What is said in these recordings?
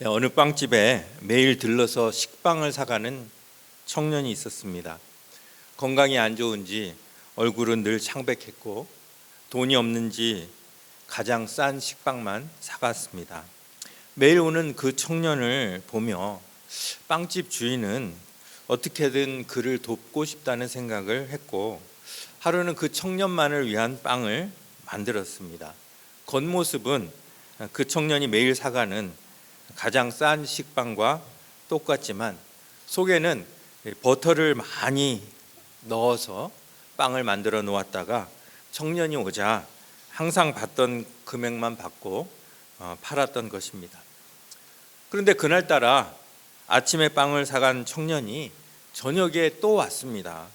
어느 빵집에 매일 들러서 식빵을 사가는 청년이 있었습니다. 건강이 안 좋은지 얼굴은 늘 창백했고 돈이 없는지 가장 싼 식빵만 사갔습니다. 매일 오는 그 청년을 보며 빵집 주인은 어떻게든 그를 돕고 싶다는 생각을 했고 하루는 그 청년만을 위한 빵을 만들었습니다. 겉모습은 그 청년이 매일 사가는 가장 싼 식빵과 똑같지만 속에는 버터를 많이 넣어서 빵을 만들어 놓았다가 청년이 오자 항상 받던 금액만 받고 팔았던 것입니다. 그런데 그날따라 아침에 빵을 사간 청년이 저녁에 또 왔습니다.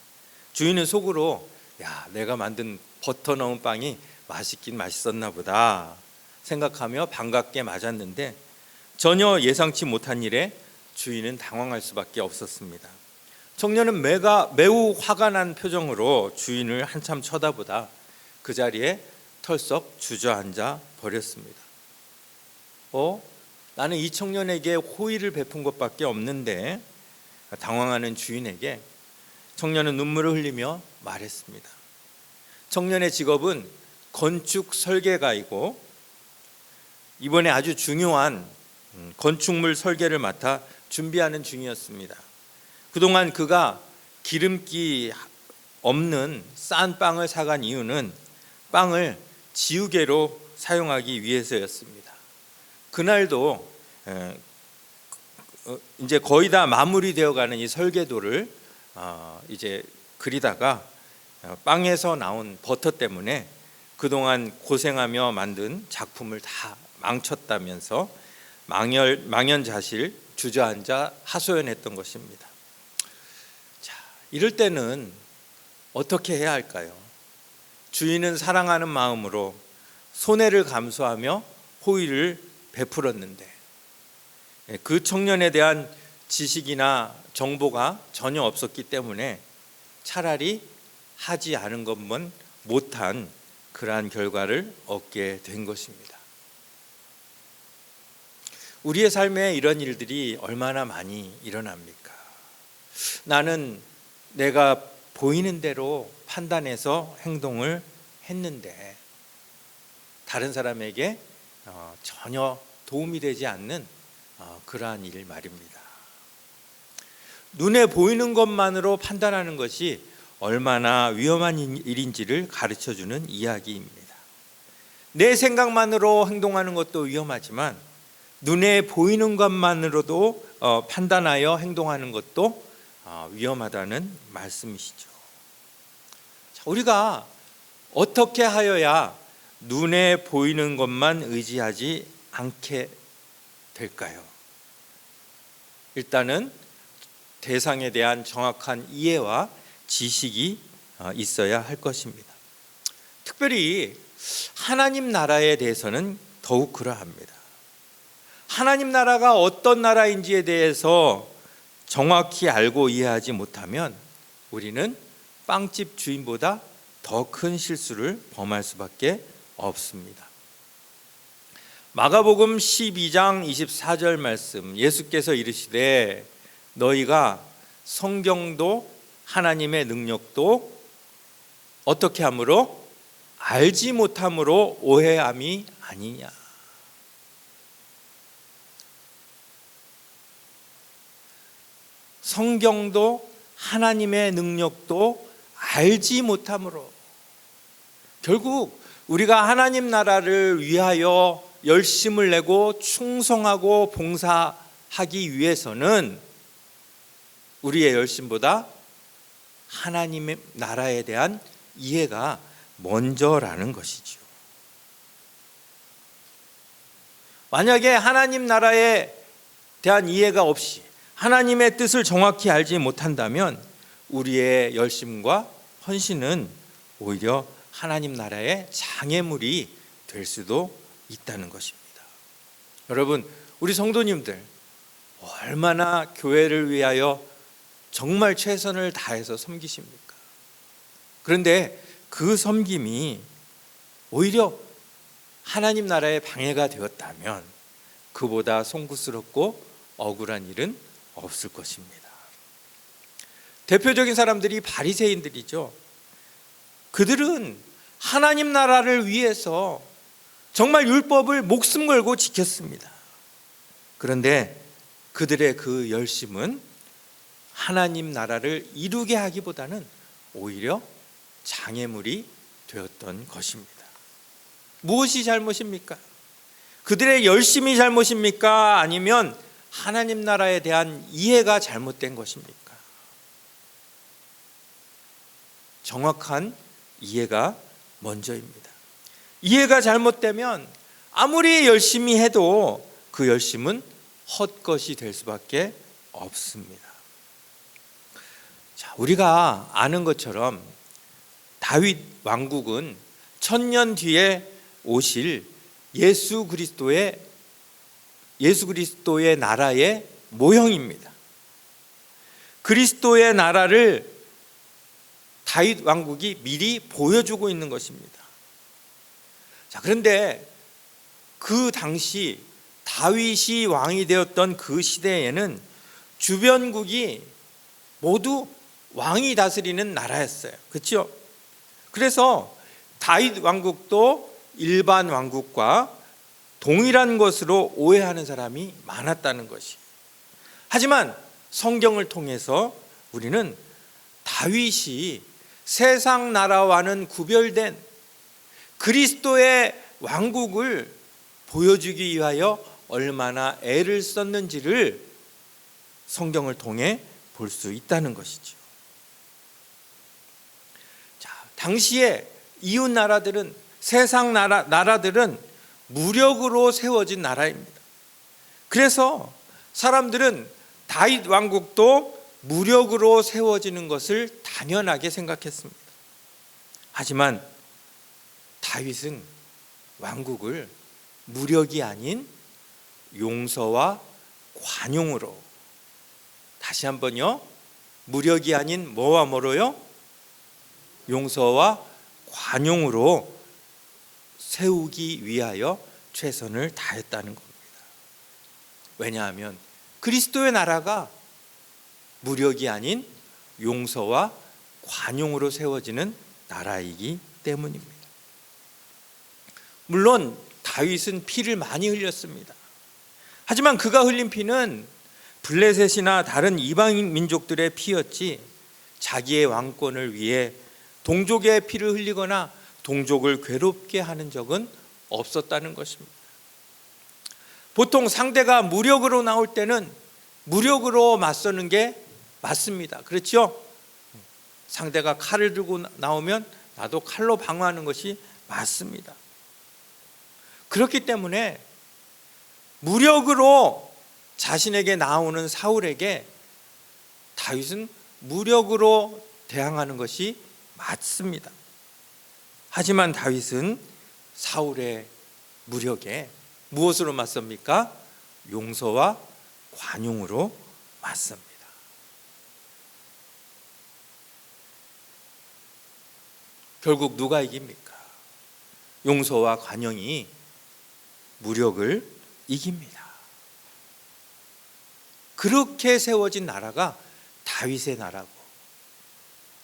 주인은 속으로 내가 만든 버터 넣은 빵이 맛있긴 맛있었나 보다 생각하며 반갑게 맞았는데 전혀 예상치 못한 일에 주인은 당황할 수밖에 없었습니다. 청년은 매우 화가 난 표정으로 주인을 한참 쳐다보다 그 자리에 털썩 주저앉아 버렸습니다. 나는 이 청년에게 호의를 베푼 것밖에 없는데 당황하는 주인에게 청년은 눈물을 흘리며 말했습니다. 청년의 직업은 건축 설계가이고 이번에 아주 중요한 건축물 설계를 맡아 준비하는 중이었습니다. 그동안 그가 기름기 없는 싼 빵을 사간 이유는 빵을 지우개로 사용하기 위해서였습니다. 그날도 이제 거의 다 마무리되어가는 이 설계도를 이제 그리다가 빵에서 나온 버터 때문에 그동안 고생하며 만든 작품을 다 망쳤다면서 망연자실 주저앉아 하소연했던 것입니다. 이럴 때는 어떻게 해야 할까요? 주인은 사랑하는 마음으로 손해를 감수하며 호의를 베풀었는데 그 청년에 대한 지식이나 정보가 전혀 없었기 때문에 차라리 하지 않은 것만 못한 그러한 결과를 얻게 된 것입니다. 우리의 삶에 이런 일들이 얼마나 많이 일어납니까? 나는 내가 보이는 대로 판단해서 행동을 했는데 다른 사람에게 전혀 도움이 되지 않는 그러한 일 말입니다. 눈에 보이는 것만으로 판단하는 것이 얼마나 위험한 일인지를 가르쳐주는 이야기입니다. 내 생각만으로 행동하는 것도 위험하지만 눈에 보이는 것만으로도 판단하여 행동하는 것도 위험하다는 말씀이시죠. 우리가 어떻게 하여야 눈에 보이는 것만 의지하지 않게 될까요? 일단은 대상에 대한 정확한 이해와 지식이 있어야 할 것입니다. 특별히 하나님 나라에 대해서는 더욱 그러합니다. 하나님 나라가 어떤 나라인지에 대해서 정확히 알고 이해하지 못하면 우리는 빵집 주인보다 더 큰 실수를 범할 수밖에 없습니다. 마가복음 12장 24절 말씀, 예수께서 이르시되 너희가 성경도 하나님의 능력도 어떻게 함으로? 알지 못함으로 오해함이 아니냐. 성경도 하나님의 능력도 알지 못함으로, 결국 우리가 하나님 나라를 위하여 열심을 내고 충성하고 봉사하기 위해서는 우리의 열심보다 하나님의 나라에 대한 이해가 먼저라는 것이죠. 만약에 하나님 나라에 대한 이해가 없이 하나님의 뜻을 정확히 알지 못한다면 우리의 열심과 헌신은 오히려 하나님 나라의 장애물이 될 수도 있다는 것입니다. 여러분, 우리 성도님들 얼마나 교회를 위하여 정말 최선을 다해서 섬기십니까? 그런데 그 섬김이 오히려 하나님 나라의 방해가 되었다면 그보다 송구스럽고 억울한 일은 없을 것입니다. 대표적인 사람들이 바리새인들이죠. 그들은 하나님 나라를 위해서 정말 율법을 목숨 걸고 지켰습니다. 그런데 그들의 그 열심은 하나님 나라를 이루게 하기보다는 오히려 장애물이 되었던 것입니다. 무엇이 잘못입니까? 그들의 열심이 잘못입니까? 아니면 하나님 나라에 대한 이해가 잘못된 것입니까? 정확한 이해가 먼저입니다. 이해가 잘못되면 아무리 열심히 해도 그 열심은 헛것이 될 수밖에 없습니다. 자, 우리가 아는 것처럼 다윗 왕국은 1000년 뒤에 오실 예수 그리스도의 나라의 모형입니다. 그리스도의 나라를 다윗 왕국이 미리 보여주고 있는 것입니다. 자, 그런데 그 당시 다윗이 왕이 되었던 그 시대에는 주변국이 모두 왕이 다스리는 나라였어요. 그렇죠? 그래서 다윗 왕국도 일반 왕국과 동일한 것으로 오해하는 사람이 많았다는 것이. 하지만 성경을 통해서 우리는 다윗이 세상 나라와는 구별된 그리스도의 왕국을 보여주기 위하여 얼마나 애를 썼는지를 성경을 통해 볼 수 있다는 것이죠. 자, 당시에 이웃 나라들은, 세상 나라들은 무력으로 세워진 나라입니다. 그래서 사람들은 다윗 왕국도 무력으로 세워지는 것을 당연하게 생각했습니다. 하지만 다윗은 왕국을 무력이 아닌 용서와 관용으로, 다시 한번요, 무력이 아닌 뭐와 뭐로요? 용서와 관용으로 세우기 위하여 최선을 다했다는 겁니다. 왜냐하면 그리스도의 나라가 무력이 아닌 용서와 관용으로 세워지는 나라이기 때문입니다. 물론 다윗은 피를 많이 흘렸습니다. 하지만 그가 흘린 피는 블레셋이나 다른 이방 민족들의 피였지 자기의 왕권을 위해 동족의 피를 흘리거나 동족을 괴롭게 하는 적은 없었다는 것입니다. 보통 상대가 무력으로 나올 때는 무력으로 맞서는 게 맞습니다. 그렇죠? 상대가 칼을 들고 나오면 나도 칼로 방어하는 것이 맞습니다. 그렇기 때문에 무력으로 자신에게 나오는 사울에게 다윗은 무력으로 대항하는 것이 맞습니다. 하지만 다윗은 사울의 무력에 무엇으로 맞섭니까? 용서와 관용으로 맞섭니다. 결국 누가 이깁니까? 용서와 관용이 무력을 이깁니다. 그렇게 세워진 나라가 다윗의 나라고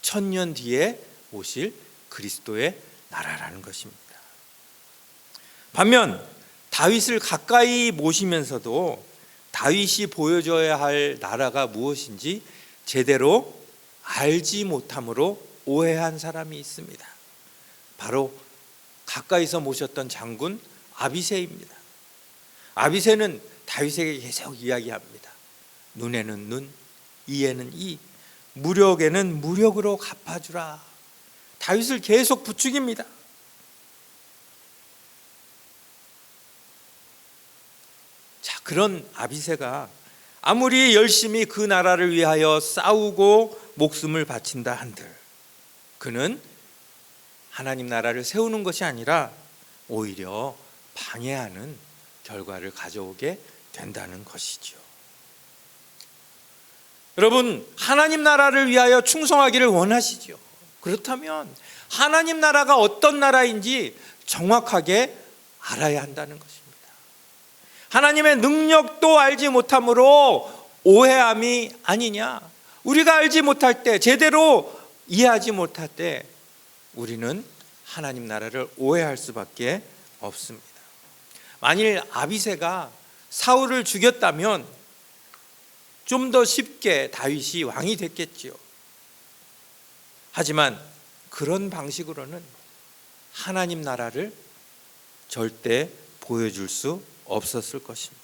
1000년 뒤에 오실 그리스도의 나라라는 것입니다. 반면 다윗을 가까이 모시면서도 다윗이 보여줘야 할 나라가 무엇인지 제대로 알지 못함으로 오해한 사람이 있습니다. 바로 가까이서 모셨던 장군 아비새입니다. 아비새는 다윗에게 계속 이야기합니다. 눈에는 눈, 이에는 이, 무력에는 무력으로 갚아주라. 다윗을 계속 부추깁니다. 자, 그런 아비새가 아무리 열심히 그 나라를 위하여 싸우고 목숨을 바친다 한들 그는 하나님 나라를 세우는 것이 아니라 오히려 방해하는 결과를 가져오게 된다는 것이죠. 여러분, 하나님 나라를 위하여 충성하기를 원하시죠? 그렇다면 하나님 나라가 어떤 나라인지 정확하게 알아야 한다는 것입니다. 하나님의 능력도 알지 못함으로 오해함이 아니냐. 우리가 알지 못할 때, 제대로 이해하지 못할 때 우리는 하나님 나라를 오해할 수밖에 없습니다. 만일 아비새가 사울을 죽였다면 좀 더 쉽게 다윗이 왕이 됐겠지요. 하지만 그런 방식으로는 하나님 나라를 절대 보여줄 수 없었을 것입니다.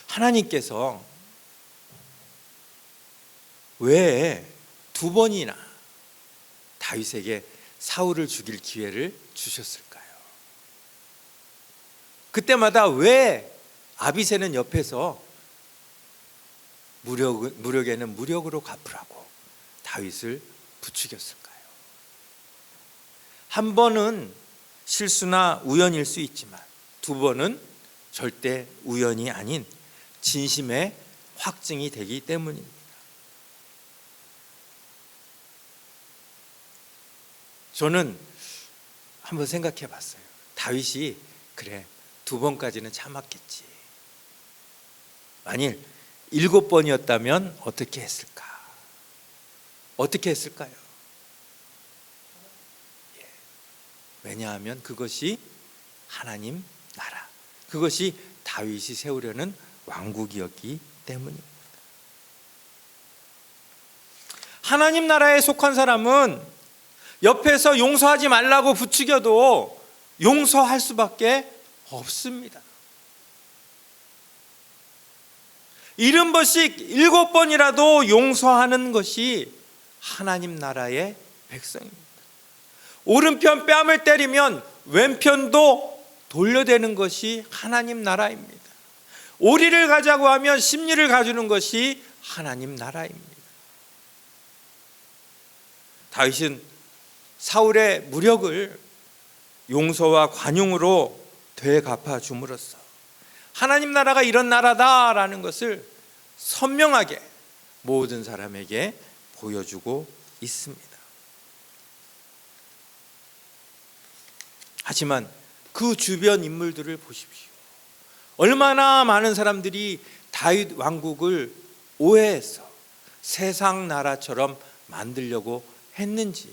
하나님께서 왜 두 번이나 다윗에게 사울을 죽일 기회를 주셨을까요? 그때마다 왜 아비새는 옆에서 무력에는 무력으로 갚으라고 다윗을 부추겼을까요? 한 번은 실수나 우연일 수 있지만 두 번은 절대 우연이 아닌 진심의 확증이 되기 때문입니다. 저는 한번 생각해 봤어요. 다윗이 그래, 두 번까지는 참았겠지. 만일 7번이었다면 어떻게 했을까? 어떻게 했을까요? 왜냐하면 그것이 하나님 나라, 그것이 다윗이 세우려는 왕국이었기 때문입니다. 하나님 나라에 속한 사람은 옆에서 용서하지 말라고 부추겨도 용서할 수밖에 없습니다. 70번씩 7번이라도 용서하는 것이 하나님 나라의 백성입니다. 오른편 뺨을 때리면 왼편도 돌려대는 것이 하나님 나라입니다. 오리를 가자고 하면 십리를 가주는 것이 하나님 나라입니다. 다윗은 사울의 무력을 용서와 관용으로 되갚아 줌으로써 하나님 나라가 이런 나라다라는 것을 선명하게 모든 사람에게 보여주고 있습니다. 하지만 그 주변 인물들을 보십시오. 얼마나 많은 사람들이 다윗 왕국을 오해해서 세상 나라처럼 만들려고 했는지.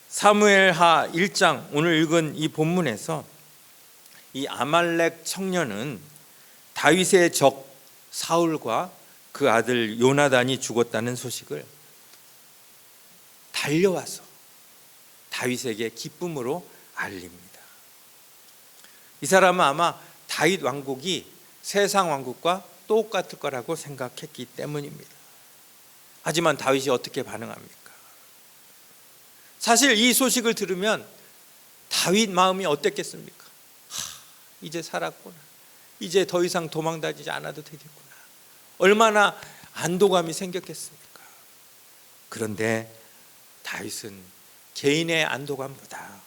사무엘하 1장 오늘 읽은 이 본문에서 이 아말렉 청년은 다윗의 적 사울과 그 아들 요나단이 죽었다는 소식을 달려와서 다윗에게 기쁨으로 알립니다. 이 사람은 아마 다윗 왕국이 세상 왕국과 똑같을 거라고 생각했기 때문입니다. 하지만 다윗이 어떻게 반응합니까? 사실 이 소식을 들으면 다윗 마음이 어땠겠습니까? 이제 살았구나. 이제 더 이상 도망다니지 않아도 되겠구나. 얼마나 안도감이 생겼겠습니까? 그런데 다윗은 개인의 안도감보다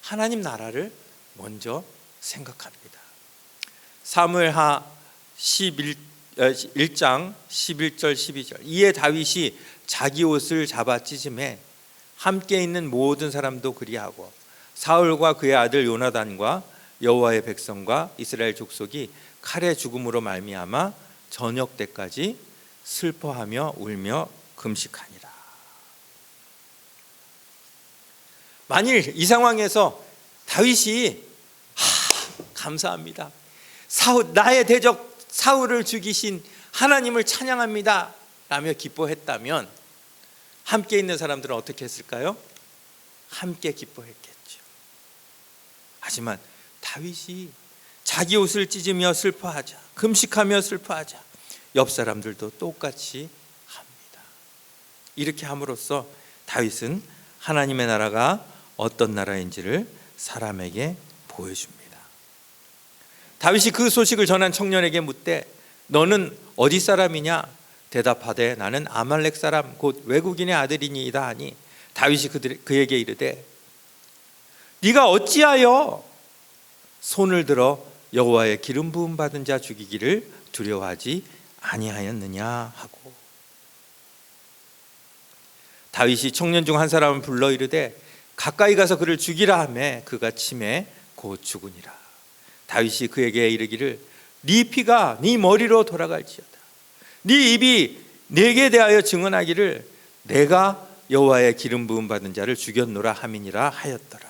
하나님 나라를 먼저 생각합니다. 사무엘하 1장 11절 12절. 이에 다윗이 자기 옷을 잡아 찢음에 함께 있는 모든 사람도 그리하고 사울과 그의 아들 요나단과 여호와의 백성과 이스라엘 족속이 칼의 죽음으로 말미암아 저녁 때까지 슬퍼하며 울며 금식하니라. 만일 이 상황에서 다윗이 감사합니다. 나의 대적 사울을 죽이신 하나님을 찬양합니다 라며 기뻐했다면 함께 있는 사람들은 어떻게 했을까요? 함께 기뻐했겠죠. 하지만 다윗이 자기 옷을 찢으며 슬퍼하자, 금식하며 슬퍼하자, 옆 사람들도 똑같이 합니다. 이렇게 함으로써 다윗은 하나님의 나라가 어떤 나라인지를 사람에게 보여줍니다. 다윗이 그 소식을 전한 청년에게 묻되 너는 어디 사람이냐? 대답하되 나는 아말렉 사람 곧 외국인의 아들이니이다 하니 다윗이 그에게 이르되 네가 어찌하여 손을 들어 여호와의 기름 부음 받은 자 죽이기를 두려워하지 아니하였느냐 하고, 다윗이 청년 중 한 사람을 불러 이르되 가까이 가서 그를 죽이라 하매 그가 침에 곧 죽으니라. 다윗이 그에게 이르기를 네 피가 네 머리로 돌아갈지어다. 네 입이 내게 대하여 증언하기를 내가 여호와의 기름 부음 받은 자를 죽였노라 함이니라 하였더라.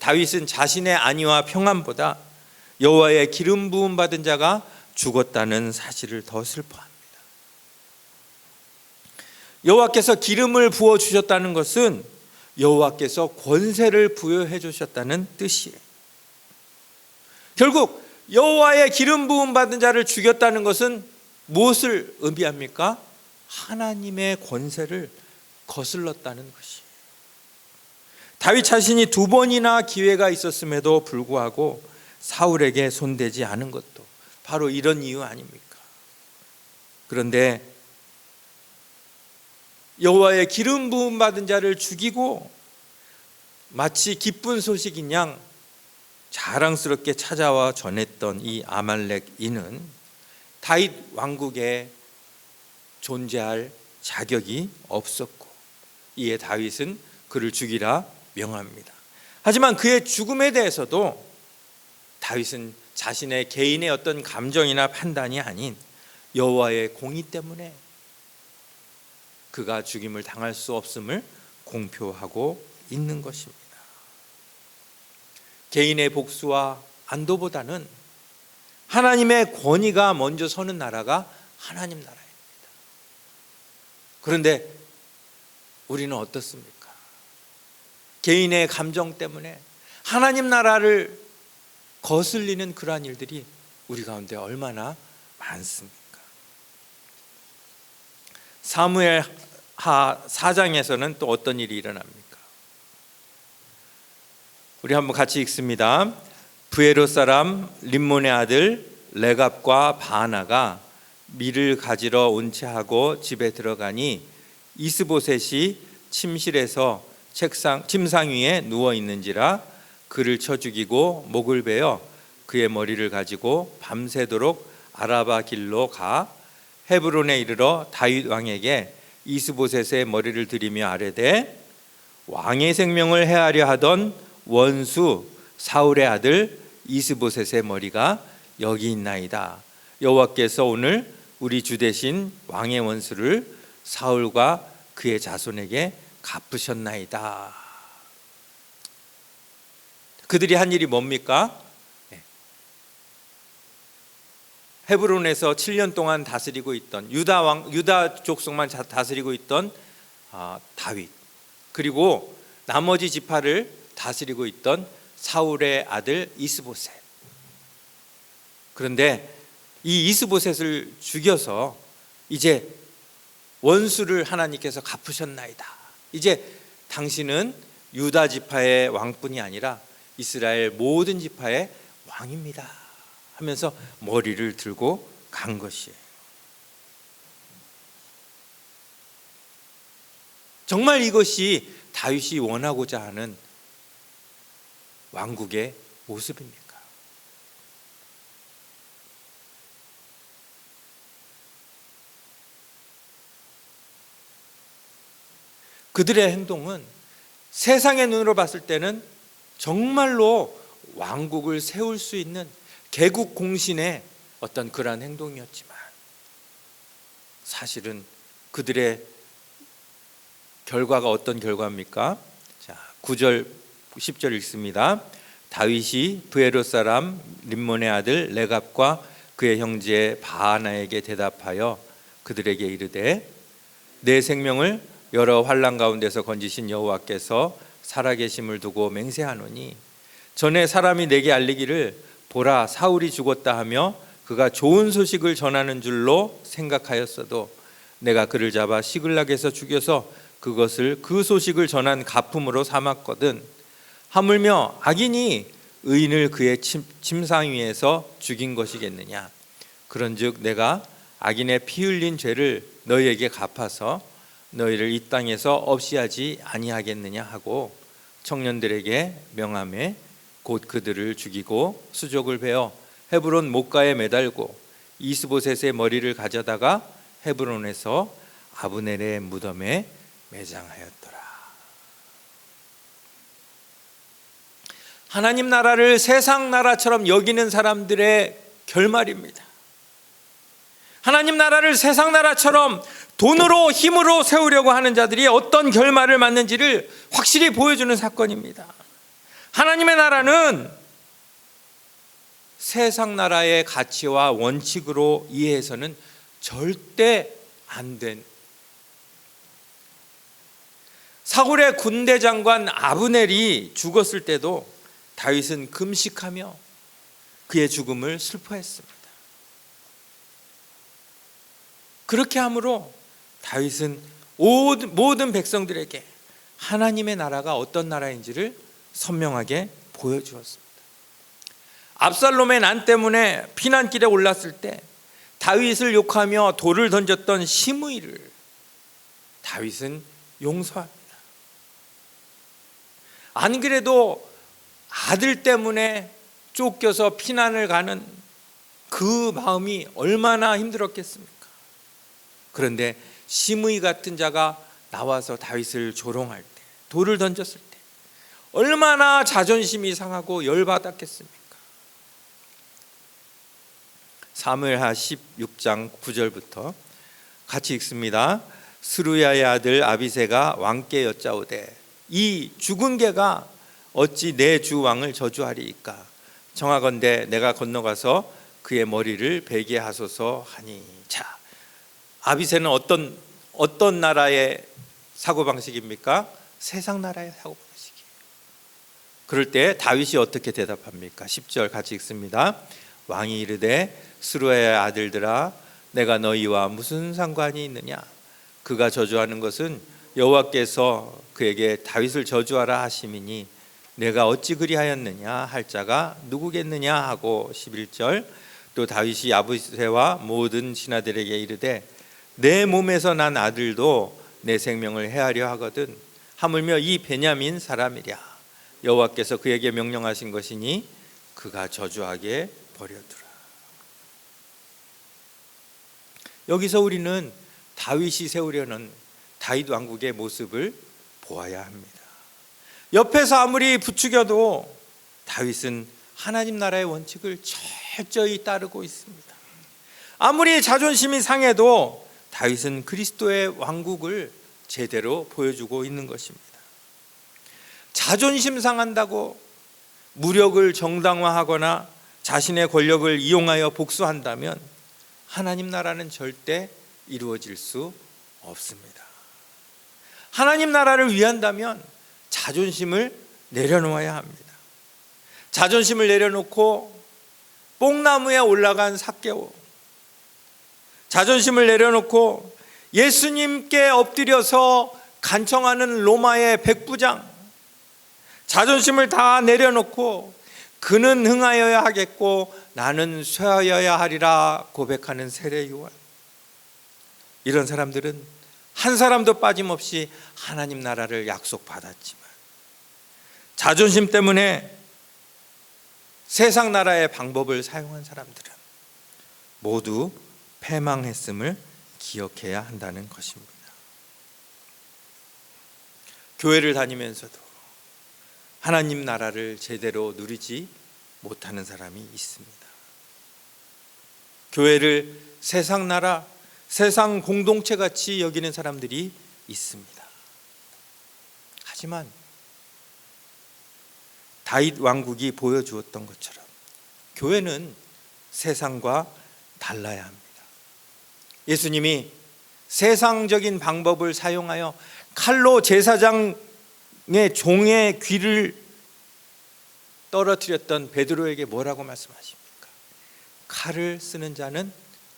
다윗은 자신의 안위와 평안보다 여호와의 기름 부음 받은 자가 죽었다는 사실을 더 슬퍼합니다. 여호와께서 기름을 부어 주셨다는 것은 여호와께서 권세를 부여해 주셨다는 뜻이에요. 결국 여호와의 기름 부음 받은 자를 죽였다는 것은 무엇을 의미합니까? 하나님의 권세를 거슬렀다는 것이에요. 다윗 자신이 2번이나 기회가 있었음에도 불구하고 사울에게 손대지 않은 것도 바로 이런 이유 아닙니까? 그런데 여호와의 기름 부음 받은 자를 죽이고 마치 기쁜 소식인 양 자랑스럽게 찾아와 전했던 이 아말렉인은 다윗 왕국에 존재할 자격이 없었고, 이에 다윗은 그를 죽이라 명합니다. 하지만 그의 죽음에 대해서도 다윗은 자신의 개인의 어떤 감정이나 판단이 아닌 여호와의 공의 때문에 그가 죽임을 당할 수 없음을 공표하고 있는 것입니다. 개인의 복수와 안도보다는 하나님의 권위가 먼저 서는 나라가 하나님 나라입니다. 그런데 우리는 어떻습니까? 개인의 감정 때문에 하나님 나라를 거슬리는 그러한 일들이 우리 가운데 얼마나 많습니까? 사무엘하 4장에서는 또 어떤 일이 일어납니까? 우리 한번 같이 읽습니다. 브에롯 사람 림몬의 아들 레갑과 바하나가 밀을 가지러 온 채 하고 집에 들어가니 이스보셋이 침실에서 침상 위에 누워 있는지라 그를 쳐 죽이고 목을 베어 그의 머리를 가지고 밤새도록 아라바 길로 가 헤브론에 이르러 다윗 왕에게 이스보셋의 머리를 들이며 아뢰되 왕의 생명을 해하려 하던 원수 사울의 아들 이스보셋의 머리가 여기 있나이다. 여호와께서 오늘 우리 주 대신 왕의 원수를 사울과 그의 자손에게 갚으셨나이다. 그들이 한 일이 뭡니까? 헤브론에서 7년 동안 다스리고 있던 유다 족속만 다스리고 있던 다윗, 그리고 나머지 지파를 다스리고 있던 사울의 아들 이스보셋. 그런데 이 이스보셋을 죽여서 이제 원수를 하나님께서 갚으셨나이다. 이제 당신은 유다 지파의 왕뿐이 아니라 이스라엘 모든 지파의 왕입니다 하면서 머리를 들고 간 것이에요. 정말 이것이 다윗이 원하고자 하는 왕국의 모습입니까? 그들의 행동은 세상의 눈으로 봤을 때는 정말로 왕국을 세울 수 있는 개국 공신의 어떤 그러한 행동이었지만 사실은 그들의 결과가 어떤 결과입니까? 자, 9절 10절 읽습니다. 다윗이 브에롯 사람 림몬의 아들 레갑과 그의 형제 바하나에게 대답하여 그들에게 이르되 내 생명을 여러 환난 가운데서 건지신 여호와께서 살아계심을 두고 맹세하노니 전에 사람이 내게 알리기를 보라 사울이 죽었다 하며 그가 좋은 소식을 전하는 줄로 생각하였어도 내가 그를 잡아 시글락에서 죽여서 그것을 그 소식을 전한 가품으로 삼았거든. 하물며 악인이 의인을 그의 침상 위에서 죽인 것이겠느냐. 그런즉 내가 악인의 피 흘린 죄를 너희에게 갚아서 너희를 이 땅에서 없이 하지 아니하겠느냐 하고 청년들에게 명하매 곧 그들을 죽이고 수족을 베어 헤브론 목가에 매달고 이스보셋의 머리를 가져다가 헤브론에서 아브넬의 무덤에 매장하였더라. 하나님 나라를 세상 나라처럼 여기는 사람들의 결말입니다. 하나님 나라를 세상 나라처럼 돈으로 힘으로 세우려고 하는 자들이 어떤 결말을 맞는지를 확실히 보여주는 사건입니다. 하나님의 나라는 세상 나라의 가치와 원칙으로 이해해서는 절대 안 된, 사울의 군대 장관 아브넬이 죽었을 때도 다윗은 금식하며 그의 죽음을 슬퍼했습니다. 그렇게 함으로 다윗은 모든 백성들에게 하나님의 나라가 어떤 나라인지를 선명하게 보여주었습니다. 압살롬의 난 때문에 피난길에 올랐을 때 다윗을 욕하며 돌을 던졌던 시므이를 다윗은 용서합니다. 안 그래도 아들 때문에 쫓겨서 피난을 가는 그 마음이 얼마나 힘들었겠습니까? 그런데 시므이 같은 자가 나와서 다윗을 조롱할 때, 돌을 던졌을 때 얼마나 자존심이 상하고 열받았겠습니까? 사무엘하 16장 9절부터 같이 읽습니다. 스루야의 아들 아비새가 왕께 여짜오되 이 죽은 개가 어찌 내 주 왕을 저주하리이까? 청하건대 내가 건너가서 그의 머리를 베게 하소서 하니. 자, 아비새는 어떤 나라의 사고방식입니까? 세상 나라의 사고방식이에요. 그럴 때 다윗이 어떻게 대답합니까? 10절 같이 읽습니다. 왕이 이르되 스루야의 아들들아 내가 너희와 무슨 상관이 있느냐? 그가 저주하는 것은 여호와께서 그에게 다윗을 저주하라 하심이니 내가 어찌 그리하였느냐 할 자가 누구겠느냐 하고 11절 또 다윗이 아비새와 모든 신하들에게 이르되 내 몸에서 난 아들도 내 생명을 해하려 하거든 하물며 이 베냐민 사람이랴 여호와께서 그에게 명령하신 것이니 그가 저주하게 버려두라. 여기서 우리는 다윗이 세우려는 다윗 왕국의 모습을 보아야 합니다. 옆에서 아무리 부추겨도 다윗은 하나님 나라의 원칙을 철저히 따르고 있습니다. 아무리 자존심이 상해도 다윗은 그리스도의 왕국을 제대로 보여주고 있는 것입니다. 자존심 상한다고 무력을 정당화하거나 자신의 권력을 이용하여 복수한다면 하나님 나라는 절대 이루어질 수 없습니다. 하나님 나라를 위한다면 자존심을 내려놓아야 합니다. 자존심을 내려놓고 뽕나무에 올라간 삭개오, 자존심을 내려놓고 예수님께 엎드려서 간청하는 로마의 백부장, 자존심을 다 내려놓고 그는 흥하여야 하겠고 나는 쇠하여야 하리라 고백하는 세례 요한, 이런 사람들은 한 사람도 빠짐없이 하나님 나라를 약속받았지만 자존심 때문에 세상 나라의 방법을 사용한 사람들은 모두 패망했음을 기억해야 한다는 것입니다. 교회를 다니면서도 하나님 나라를 제대로 누리지 못하는 사람이 있습니다. 교회를 세상 나라, 세상 공동체 같이 여기는 사람들이 있습니다. 하지만 다윗 왕국이 보여주었던 것처럼 교회는 세상과 달라야 합니다. 예수님이 세상적인 방법을 사용하여 칼로 제사장의 종의 귀를 떨어뜨렸던 베드로에게 뭐라고 말씀하십니까? 칼을 쓰는 자는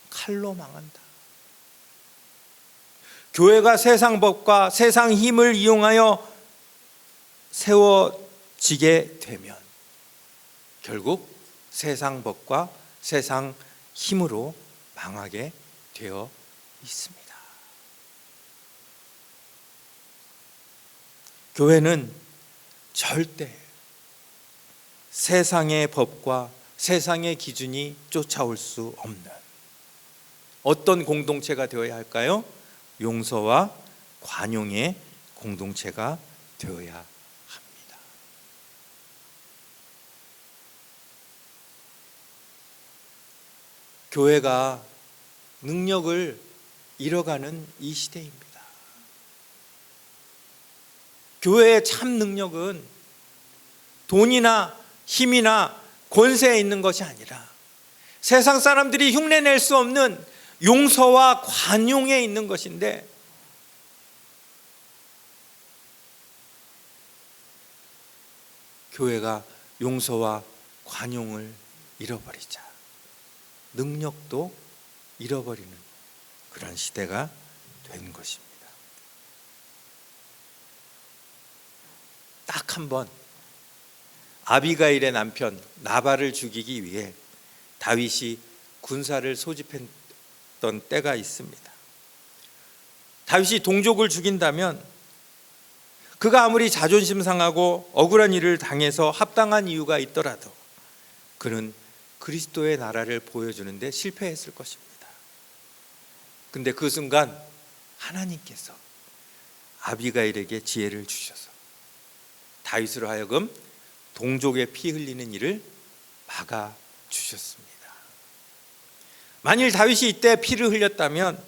칼로 망한다. 교회가 세상 법과 세상 힘을 이용하여 세워지게 되면 결국 세상 법과 세상 힘으로 망하게 되어 있습니다. 교회는 절대 세상의 법과 세상의 기준이 쫓아올 수 없는 어떤 공동체가 되어야 할까요? 용서와 관용의 공동체가 되어야 합니다. 교회가 능력을 잃어가는 이 시대입니다. 교회의 참 능력은 돈이나 힘이나 권세에 있는 것이 아니라 세상 사람들이 흉내낼 수 없는 용서와 관용에 있는 것인데, 교회가 용서와 관용을 잃어버리자 능력도 잃어버리는 그런 시대가 된 것입니다. 딱 한 번 아비가일의 남편 나발을 죽이기 위해 다윗이 군사를 소집했던 때가 있습니다. 다윗이 동족을 죽인다면 그가 아무리 자존심 상하고 억울한 일을 당해서 합당한 이유가 있더라도 그는 그리스도의 나라를 보여주는데 실패했을 것입니다. 근데 그 순간 하나님께서 아비가일에게 지혜를 주셔서 다윗으로 하여금 동족의 피 흘리는 일을 막아 주셨습니다. 만일 다윗이 이때 피를 흘렸다면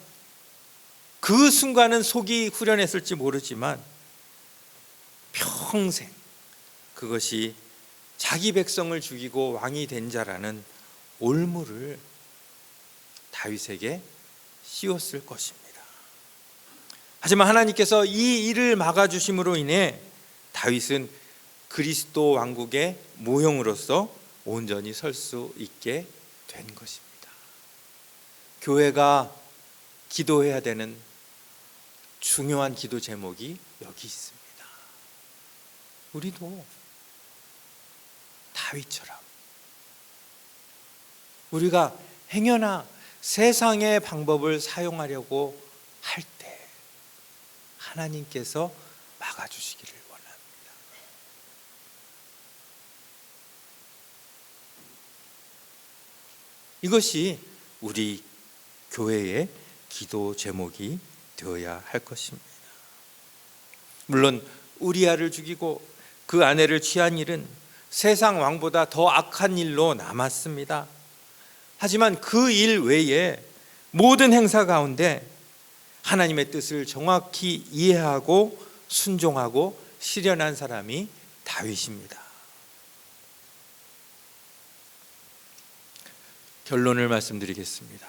그 순간은 속이 후련했을지 모르지만 평생 그것이 자기 백성을 죽이고 왕이 된 자라는 올무를 다윗에게 씌웠을 것입니다. 하지만 하나님께서 이 일을 막아주심으로 인해 다윗은 그리스도 왕국의 모형으로서 온전히 설 수 있게 된 것입니다. 교회가 기도해야 되는 중요한 기도 제목이 여기 있습니다. 우리도 다윗처럼 우리가 행여나 세상의 방법을 사용하려고 할 때 하나님께서 막아주시기를 원합니다. 이것이 우리 교회의 기도 제목이 되어야 할 것입니다. 물론 우리아를 죽이고 그 아내를 취한 일은 세상 왕보다 더 악한 일로 남았습니다. 하지만 그 일 외에 모든 행사 가운데 하나님의 뜻을 정확히 이해하고 순종하고 실현한 사람이 다윗입니다. 결론을 말씀드리겠습니다.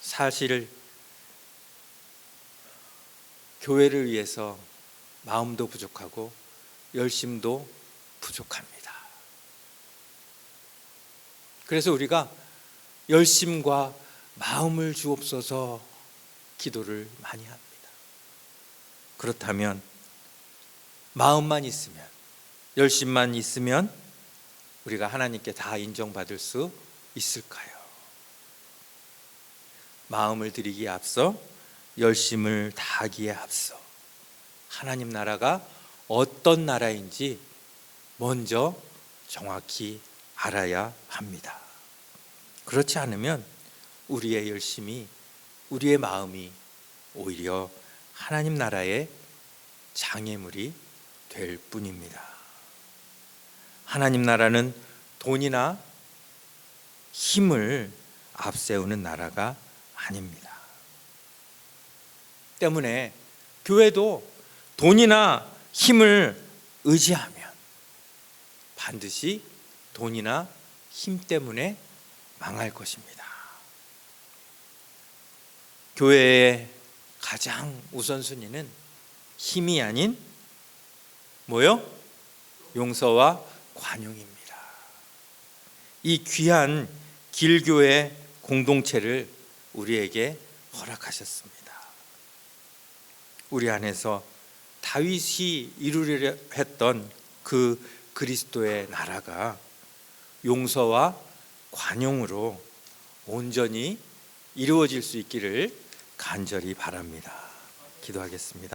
사실 교회를 위해서 마음도 부족하고 열심도 부족합니다. 그래서 우리가 열심과 마음을 주옵소서 기도를 많이 합니다. 그렇다면 마음만 있으면, 열심만 있으면 우리가 하나님께 다 인정받을 수 있을까요? 마음을 드리기에 앞서, 열심을 다하기에 앞서 하나님 나라가 어떤 나라인지 먼저 정확히 알아야 합니다. 그렇지 않으면 우리의 열심이, 우리의 마음이 오히려 하나님 나라의 장애물이 될 뿐입니다. 하나님 나라는 돈이나 힘을 앞세우는 나라가 아닙니다. 때문에 교회도 돈이나 힘을 의지하면 반드시 돈이나 힘 때문에 망할 것입니다. 교회의 가장 우선순위는 힘이 아닌 뭐요? 용서와 관용입니다. 이 귀한 길교회 공동체를 우리에게 허락하셨습니다. 우리 안에서 다윗이 이루려 했던 그 그리스도의 나라가 용서와 관용으로 온전히 이루어질 수 있기를 간절히 바랍니다. 기도하겠습니다.